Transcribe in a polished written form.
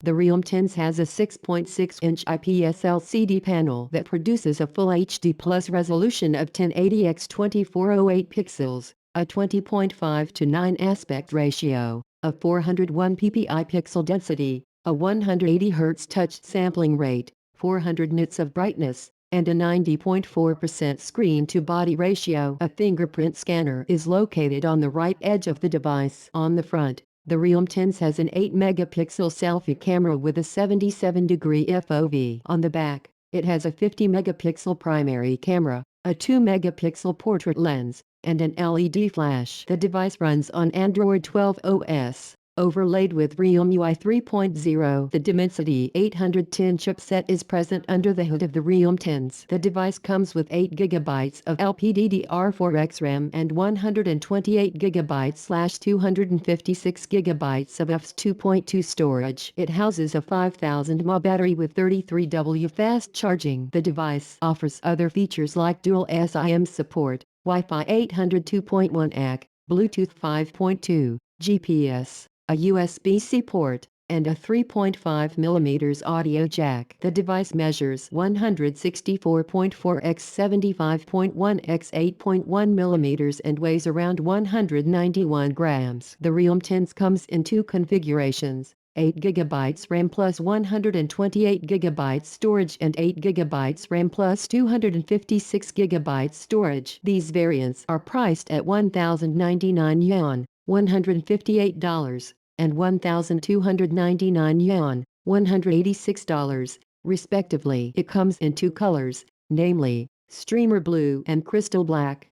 The Realme 10s has a 6.6-inch IPS LCD panel that produces a Full HD Plus resolution of 1080 x 2408 pixels, a 20.5:9 aspect ratio, a 401 ppi pixel density, a 180 Hz touch sampling rate, 400 nits of brightness, and a 90.4% screen-to-body ratio. A fingerprint scanner is located on the right edge of the device. On the front, the Realme 10s has an 8-megapixel selfie camera with a 77-degree FOV. On the back, it has a 50-megapixel primary camera, a 2-megapixel portrait lens, and an LED flash. The device runs on Android 12 OS, overlaid with Realme UI 3.0. The Dimensity 810 chipset is present under the hood of the Realme 10s. The device comes with 8 GB of LPDDR4X RAM and 128 GB/256 GB of FS2.2 storage. It houses a 5000 mAh battery with 33W fast charging. The device offers other features like dual SIM support, Wi-Fi 802.1 AC, Bluetooth 5.2, GPS, a USB-C port, and a 3.5mm audio jack. The device measures 164.4 x 75.1 x 8.1mm and weighs around 191 grams. The Realme 10s comes in two configurations: 8 GB RAM plus 128 GB storage and 8 GB RAM plus 256 GB storage. These variants are priced at 1,099 yuan, $158, and 1,299 yuan, $186, respectively. It comes in two colors, namely, streamer blue and crystal black.